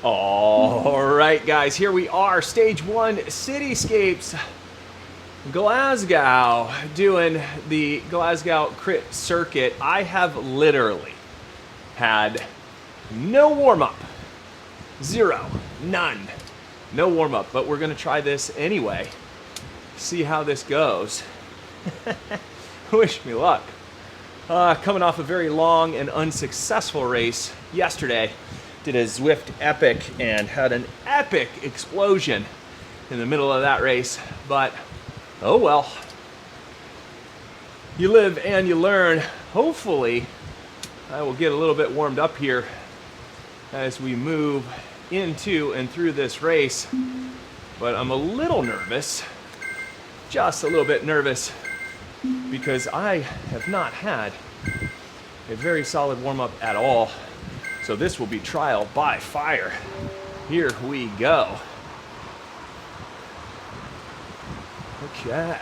All right, guys, here we are, stage 1, Cityscapes, Glasgow, doing the Glasgow crit circuit. I have literally had no warm-up, zero, none, no warm-up, but we're gonna try this anyway, see how this goes. Wish me luck. Coming off a very long and unsuccessful race yesterday. Did a Zwift epic and had an epic explosion in the middle of that race, but oh well. You live and you learn. Hopefully, I will get a little bit warmed up here as we move into and through this race, but I'm a little nervous, just a little bit nervous, because I have not had a very solid warm-up at all. So this will be trial by fire. Here we go. Okay.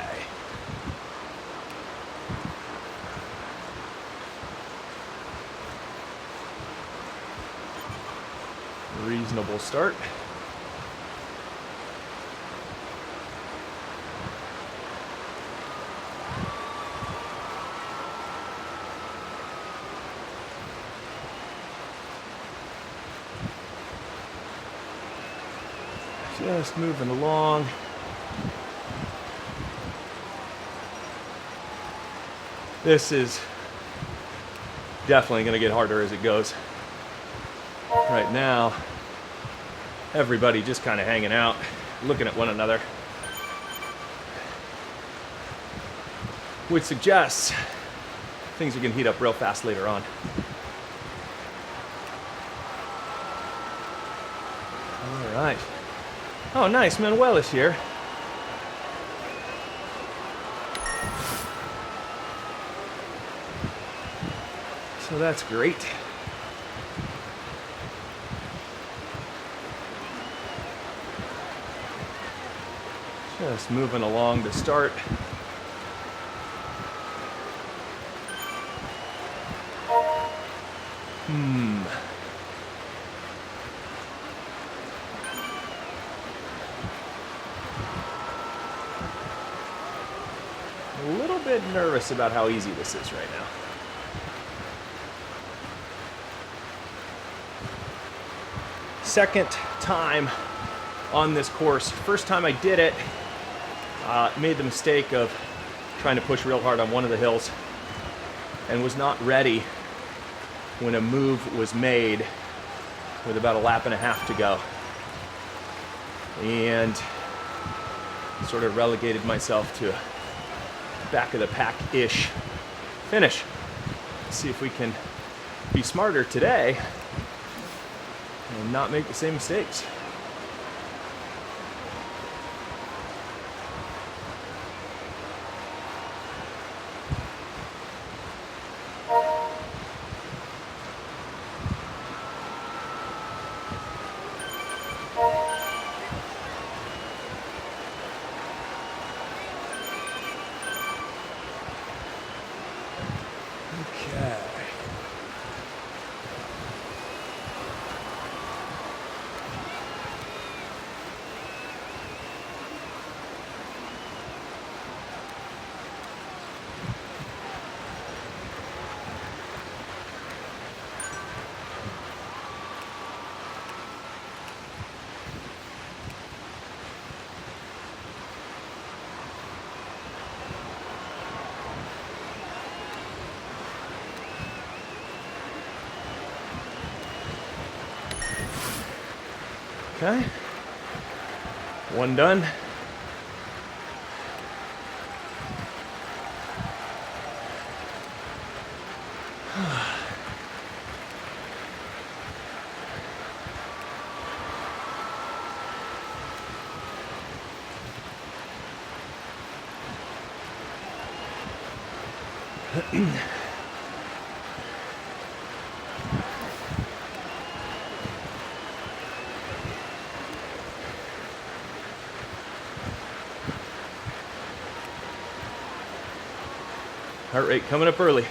Reasonable start. Just moving along. This is definitely going to get harder as it goes. Right now, everybody just kind of hanging out, looking at one another, which suggests things are going to heat up real fast later on. All right. Oh, nice. Manuel is here. So that's great. Just moving along to start. A little bit nervous about how easy this is right now. Second time on this course. First time I did it, made the mistake of trying to push real hard on one of the hills and was not ready when a move was made with about a lap and a half to go. And sort of relegated myself to back of the pack-ish finish. Let's see if we can be smarter today and not make the same mistakes. Okay, one done. Heart rate coming up early.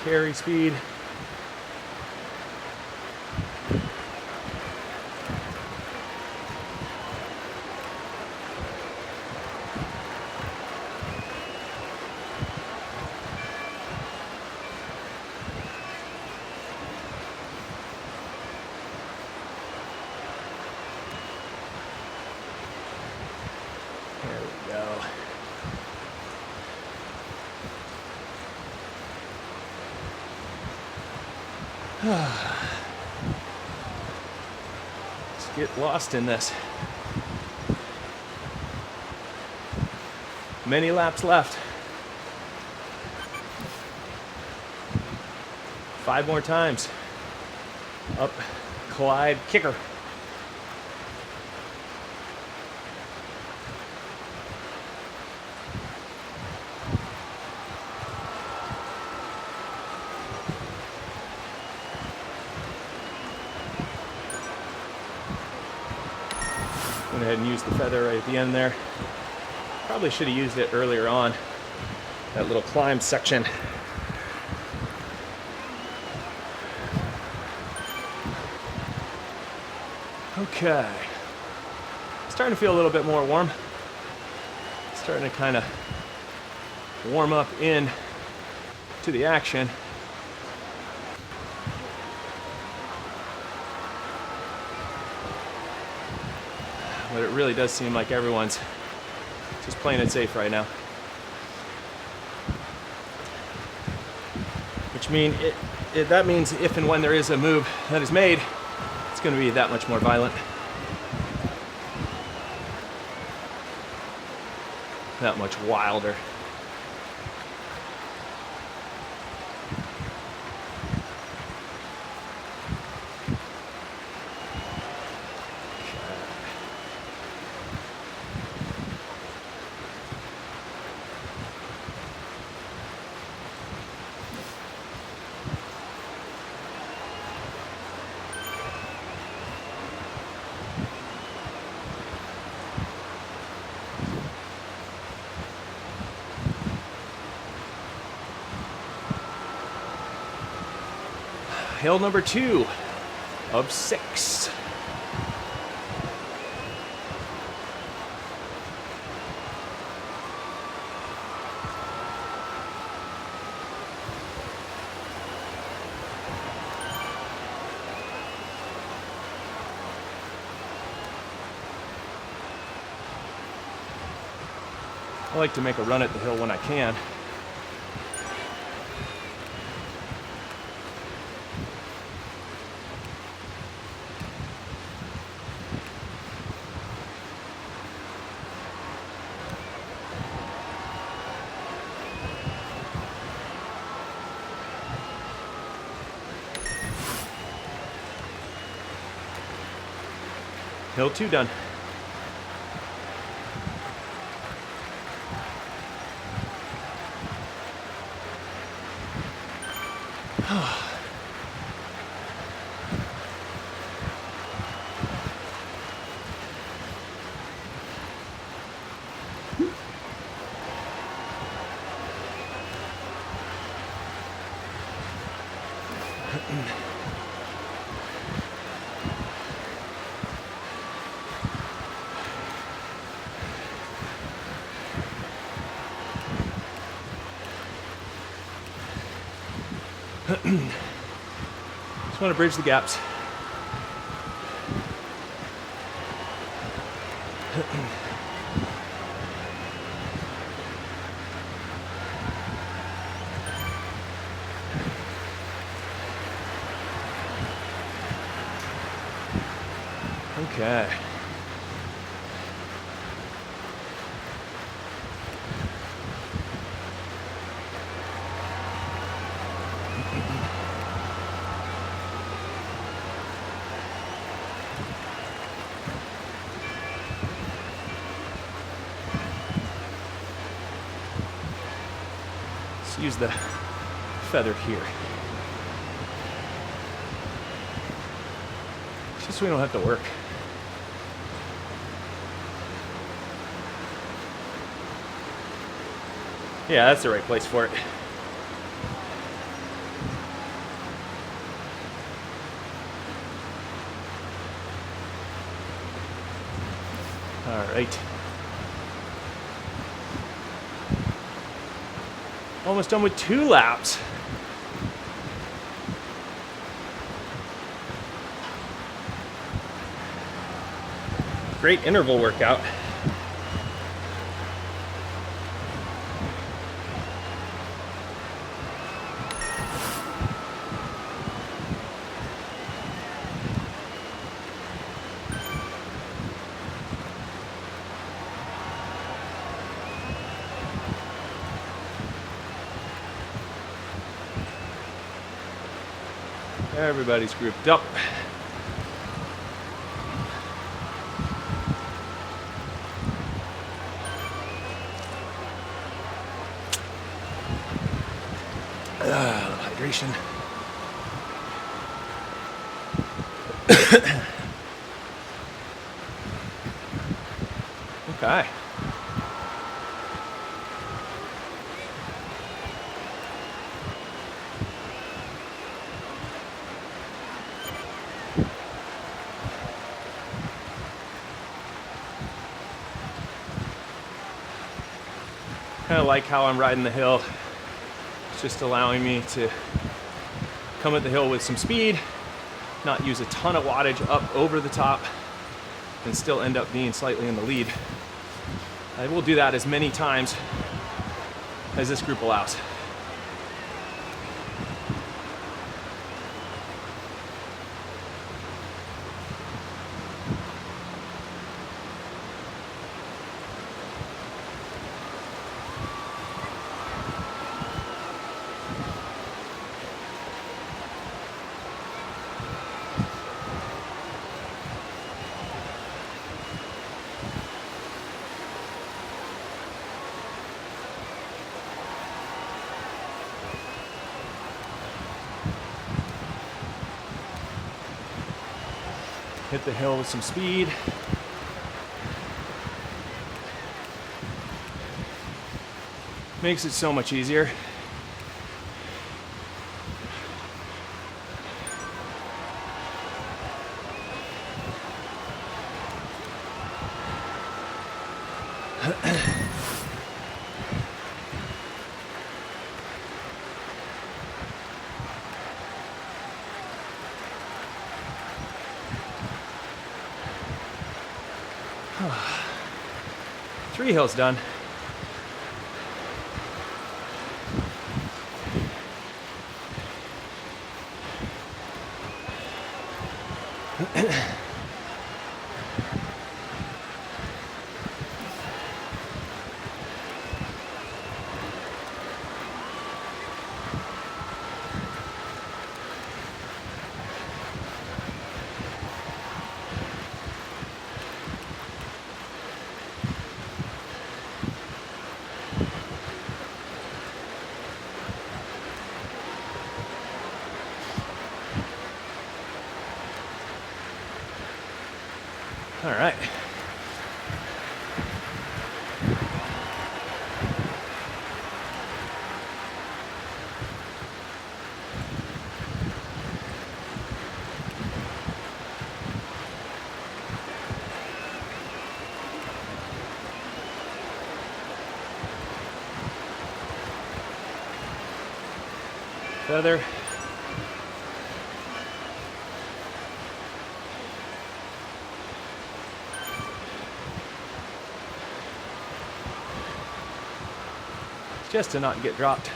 carry speed. There we go. Let's get lost in this. Many laps left. 5 more times. Up, Clyde, kicker. Went ahead and used the feather right at the end there. Probably should have used it earlier on, that little climb section. Okay. Starting to feel a little bit more warm. Starting to kind of warm up in to the action. But it really does seem like everyone's just playing it safe right now. Which that means if and when there is a move that is made, it's going to be that much more violent. That much wilder. Hill number 2 of 6. I like to make a run at the hill when I can. Hill 2 done. Just want to bridge the gaps. Okay. Let's use the feather here. Just so we don't have to work. Yeah, that's the right place for it. Almost done with 2 laps. Great interval workout. Everybody's grouped up. A little hydration. Okay. Kind of like how I'm riding the hill. It's just allowing me to come at the hill with some speed, not use a ton of wattage up over the top, and still end up being slightly in the lead. I will do that as many times as this group allows. Hit the hill with some speed. Makes it so much easier. Three hills done. All right. Feather. Just to not get dropped.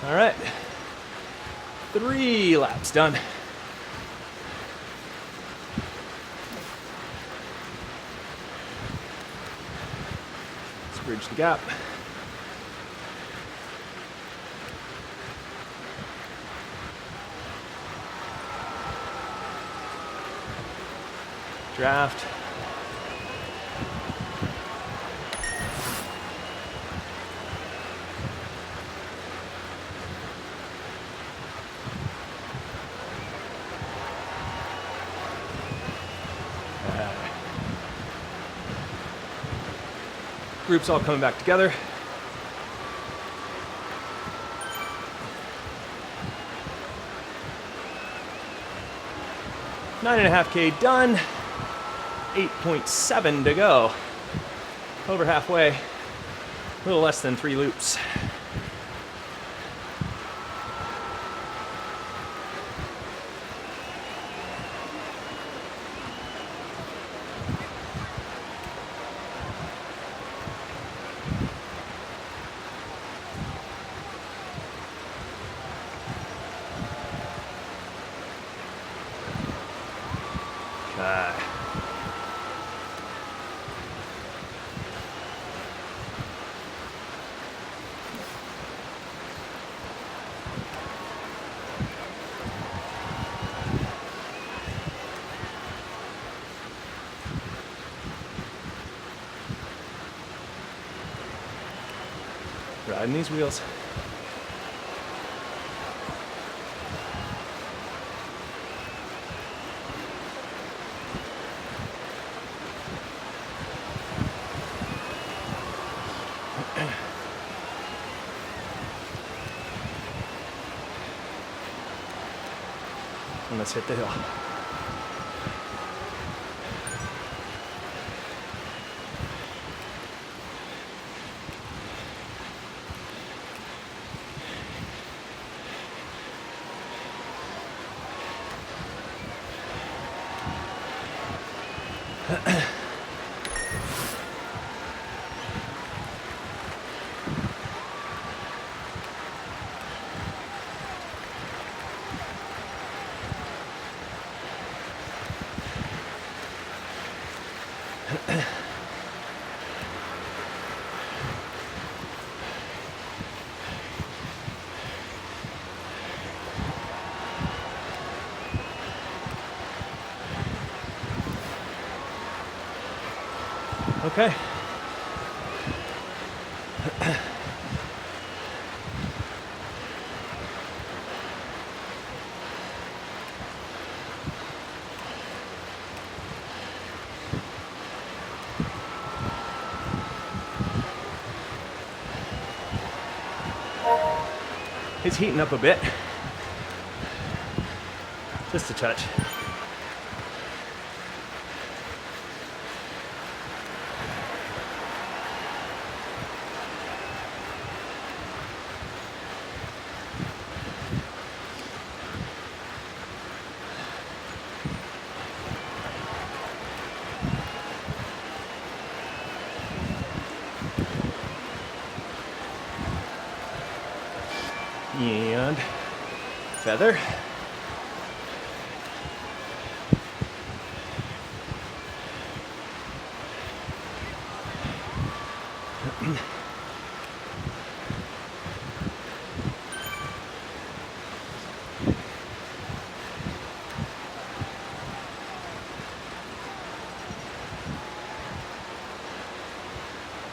All right, 3 laps done. Let's bridge the gap. Draft. Groups all coming back together. Nine and a half K done. 8.7 to go. Over halfway, a little less than 3 loops. Riding these wheels. And let's hit the hill. Okay. It's heating up a bit. Just a touch. And feather.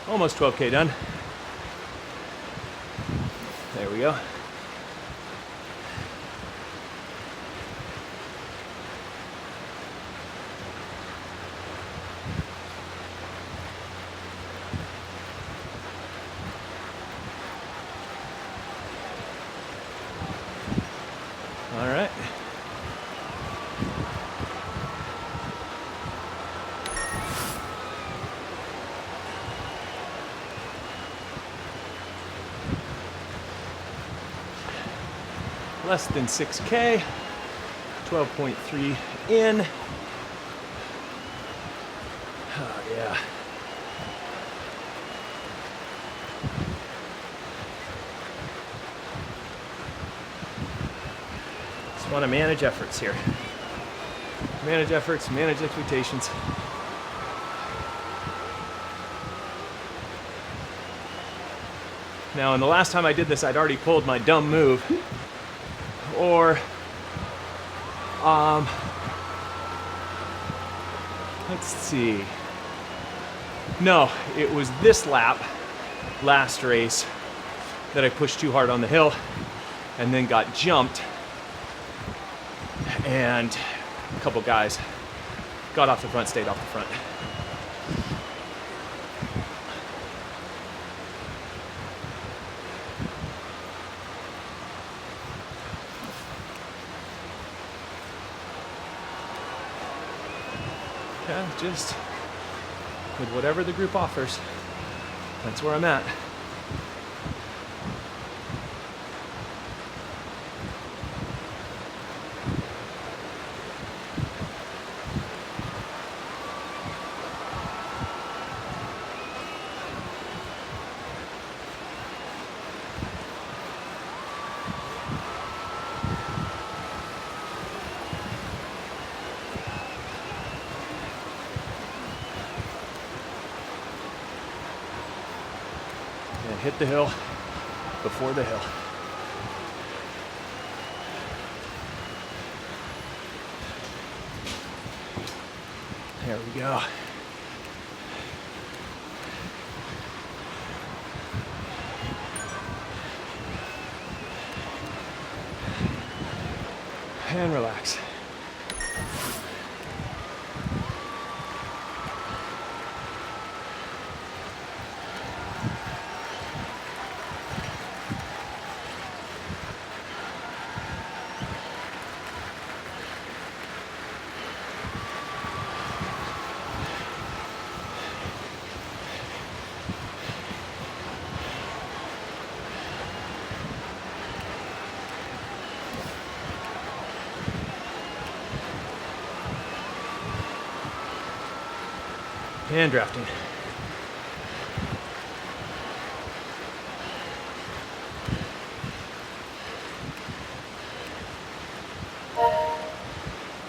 Almost 12K done. There we go. All right. Less than 6K, 12.3 in. Oh, yeah. Just want to manage efforts here. Manage efforts, manage expectations. Now, and the last time I did this, I'd already pulled my dumb move. Or, let's see. No, it was this lap, last race, that I pushed too hard on the hill and then got jumped. And a couple guys got off the front, stayed off the front. Yeah, just with whatever the group offers. That's where I'm at. And hit the hill before the hill. There we go. And relax. And drafting.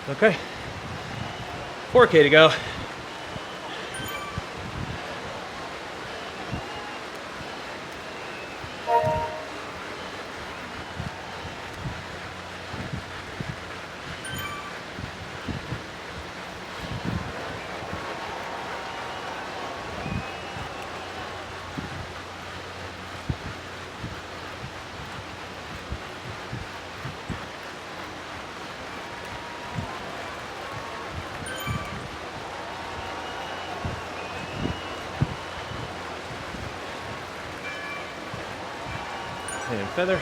Okay, 4K to go. And feather.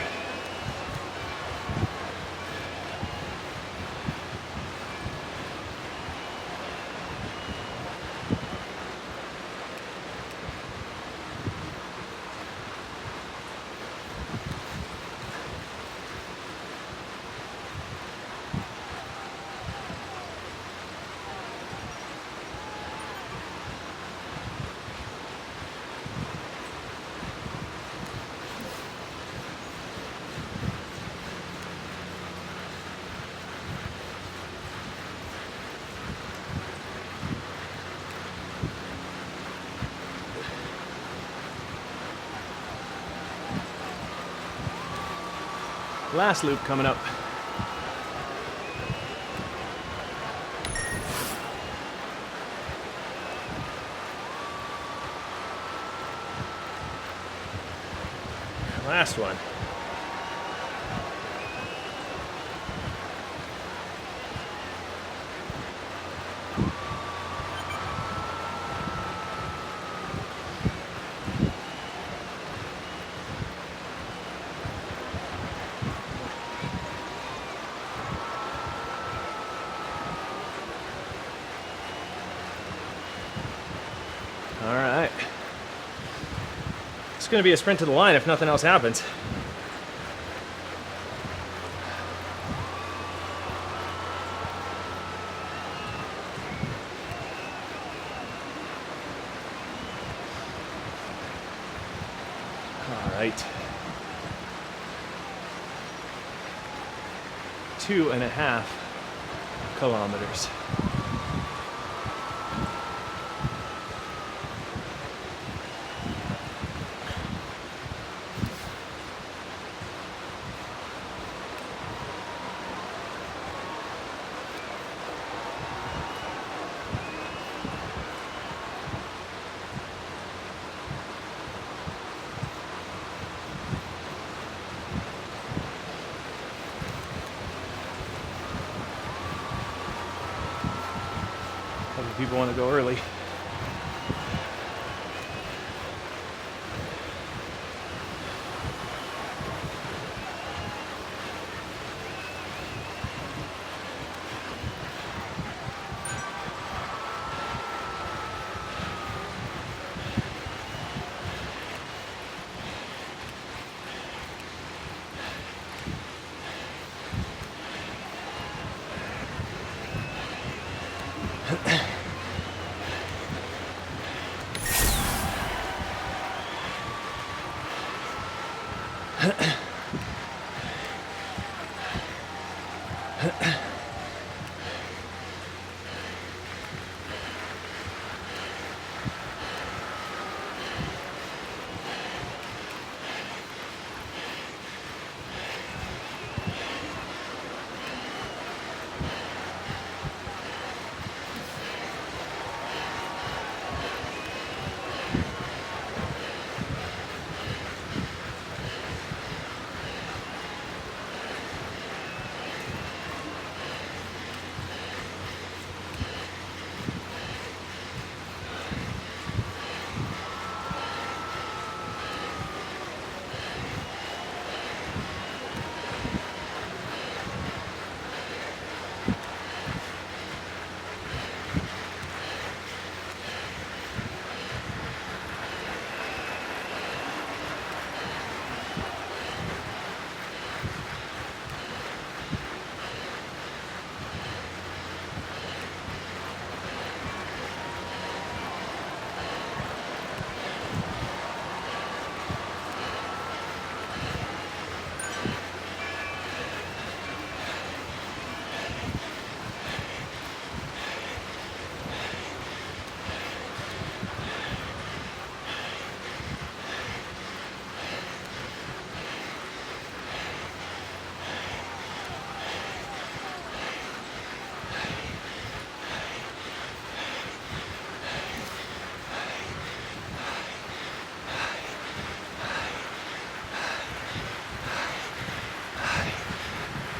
Last loop coming up. Last one. All right. It's going to be a sprint to the line if nothing else happens. All right. 2.5 kilometers. People want to go early.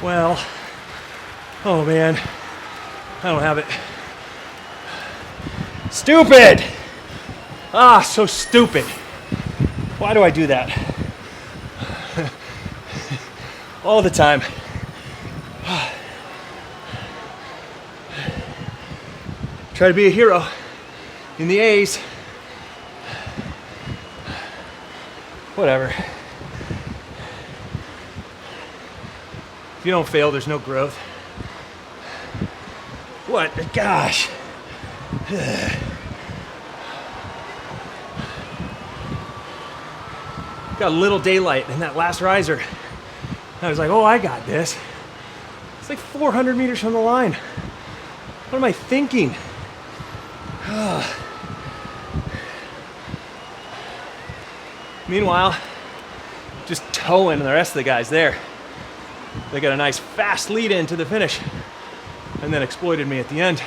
Well, oh man, I don't have it. Stupid! Ah, so stupid. Why do I do that? All the time. Try to be a hero in the A's. Whatever. If you don't fail, there's no growth. What? Gosh. Got a little daylight in that last riser. I was like, oh, I got this. It's like 400 meters from the line. What am I thinking? Meanwhile, just towing the rest of the guys there. They got a nice fast lead in to the finish and then exploited me at the end.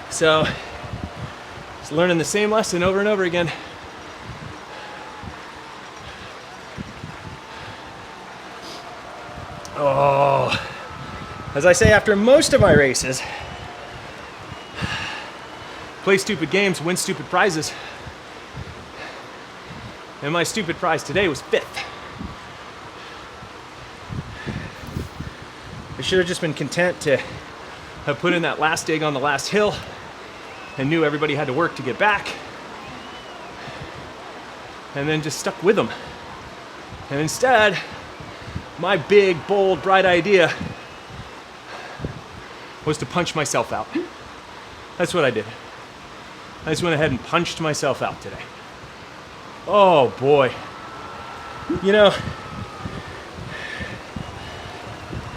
So, just learning the same lesson over and over again. Oh, as I say after most of my races, play stupid games, win stupid prizes. And my stupid prize today was 5th. I should have just been content to have put in that last dig on the last hill and knew everybody had to work to get back. And then just stuck with them. And instead, my big, bold, bright idea was to punch myself out. That's what I did. I just went ahead and punched myself out today. Oh boy. You know,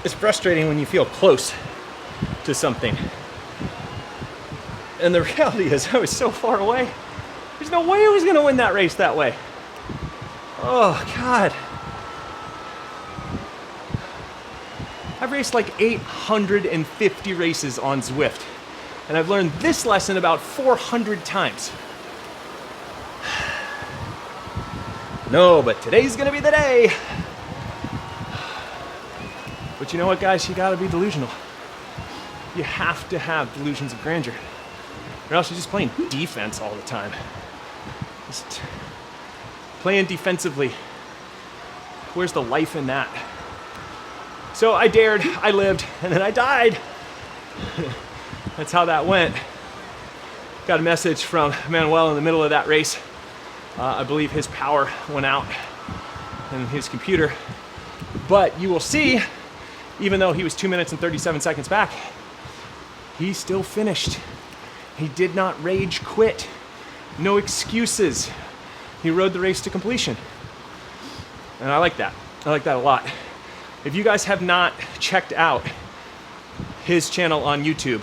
it's frustrating when you feel close to something. And the reality is I was so far away. There's no way I was gonna win that race that way. Oh God. I've raced like 850 races on Zwift, and I've learned this lesson about 400 times. No, but today's gonna be the day. But you know what, guys? You gotta be delusional. You have to have delusions of grandeur, or else you're just playing defense all the time. Just playing defensively. Where's the life in that? So I dared, I lived, and then I died. That's how that went. Got a message from Manuel in the middle of that race. I believe his power went out in his computer. But you will see, even though he was 2 minutes and 37 seconds back, he still finished. He did not rage quit. No excuses. He rode the race to completion. And I like that. I like that a lot. If you guys have not checked out his channel on YouTube,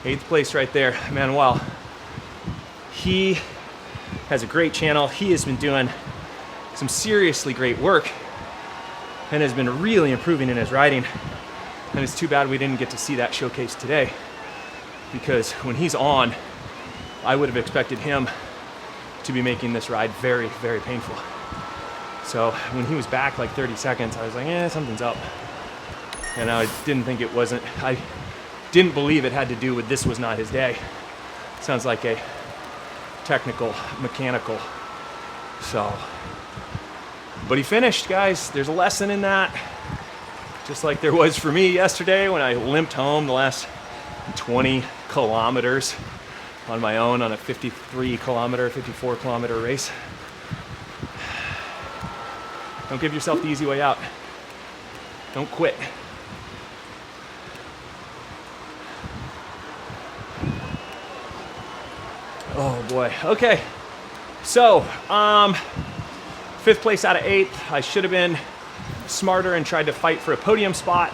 8th place right there, Manuel. He has a great channel. He has been doing some seriously great work and has been really improving in his riding. And it's too bad we didn't get to see that showcase today, because when he's on, I would have expected him to be making this ride very, very painful. So when he was back like 30 seconds, I was like, something's up. And I didn't think it wasn't, I didn't believe it had to do with this was not his day. Sounds like a technical, mechanical. So, but he finished, guys. There's a lesson in that. Just like there was for me yesterday when I limped home the last 20 kilometers on my own on a 54 kilometer race. Don't give yourself the easy way out. Don't quit. Oh boy, okay. So, 5th place out of 8th. I should have been smarter and tried to fight for a podium spot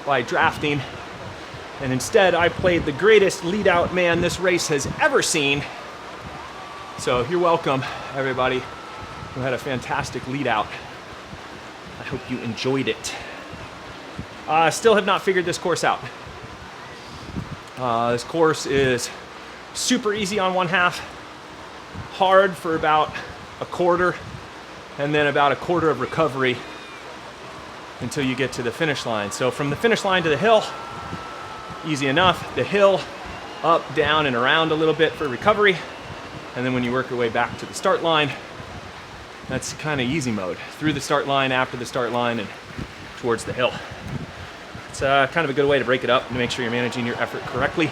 by drafting. And instead, I played the greatest lead out man this race has ever seen. So you're welcome, everybody who had a fantastic lead out. I hope you enjoyed it. I still have not figured this course out. This course is super easy on one half, hard for about a quarter, and then about a quarter of recovery until you get to the finish line. So from the finish line to the hill, easy enough. The hill, up, down, and around a little bit for recovery. And then when you work your way back to the start line, that's kind of easy mode. Through the start line, after the start line, and towards the hill. It's kind of a good way to break it up and to make sure you're managing your effort correctly.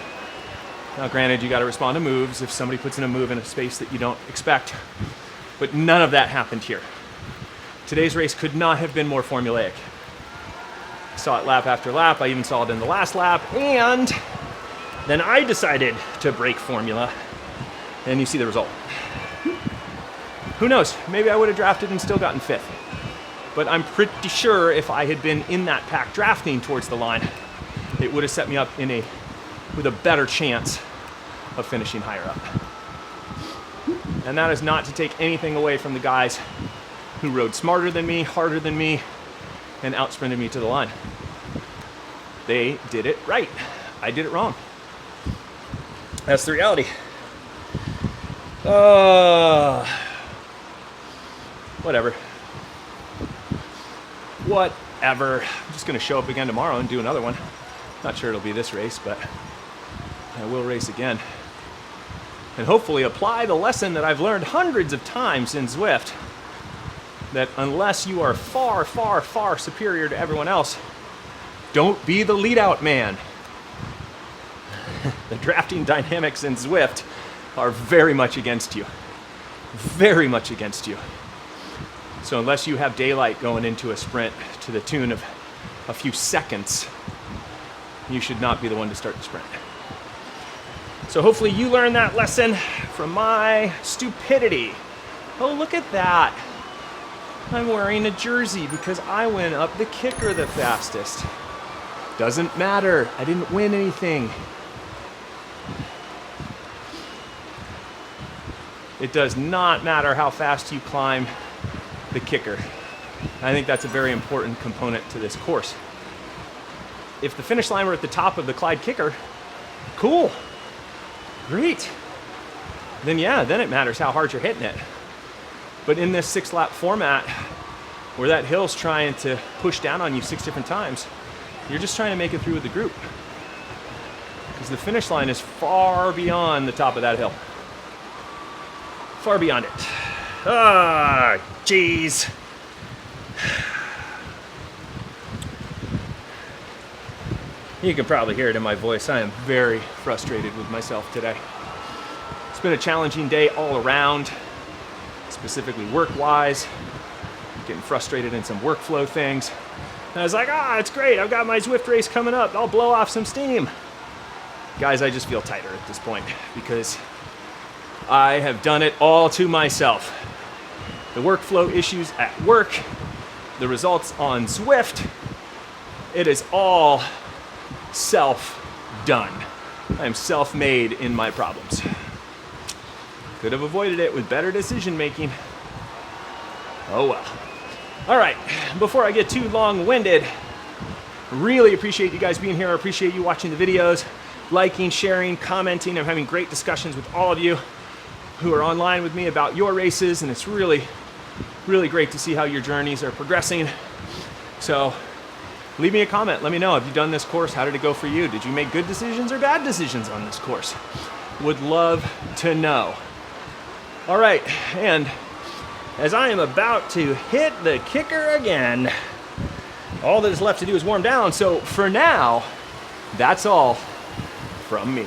Now granted, you got to respond to moves if somebody puts in a move in a space that you don't expect, but none of that happened here. Today's race could not have been more formulaic. I saw it lap after lap. I even saw it in the last lap, and then I decided to break formula, and you see the result. Who knows? Maybe I would have drafted and still gotten 5th. But I'm pretty sure if I had been in that pack drafting towards the line, it would have set me up with a better chance of finishing higher up. And that is not to take anything away from the guys who rode smarter than me, harder than me, and outsprinted me to the line. They did it right. I did it wrong. That's the reality. Whatever. I'm just going to show up again tomorrow and do another one. Not sure it'll be this race, but I will race again. And hopefully apply the lesson that I've learned hundreds of times in Zwift, that unless you are far, far, far superior to everyone else, don't be the lead-out man. The drafting dynamics in Zwift are very much against you. Very much against you. So unless you have daylight going into a sprint to the tune of a few seconds, you should not be the one to start the sprint. So hopefully you learn that lesson from my stupidity. Oh, look at that. I'm wearing a jersey because I went up the kicker the fastest. Doesn't matter. I didn't win anything. It does not matter how fast you climb the kicker. I think that's a very important component to this course. If the finish line were at the top of the Clyde kicker, cool, great. Then it matters how hard you're hitting it. But in this 6-lap format, where that hill's trying to push down on you 6 different times, you're just trying to make it through with the group. Because the finish line is far beyond the top of that hill. Far beyond it. Jeez. You can probably hear it in my voice. I am very frustrated with myself today. It's been a challenging day all around, specifically work-wise. I'm getting frustrated in some workflow things. And I was like, it's great. I've got my Zwift race coming up. I'll blow off some steam. Guys, I just feel tighter at this point because I have done it all to myself. The workflow issues at work, the results on Zwift, it is all self-done. I am self-made in my problems. Could have avoided it with better decision making. Oh well. All right, before I get too long-winded, really appreciate you guys being here. I appreciate you watching the videos, liking, sharing, commenting. I'm having great discussions with all of you who are online with me about your races, and it's really, really great to see how your journeys are progressing. So leave me a comment. Let me know, have you done this course? How did it go for you? Did you make good decisions or bad decisions on this course? Would love to know. All right, and as I am about to hit the kicker again, all that is left to do is warm down. So for now, that's all from me.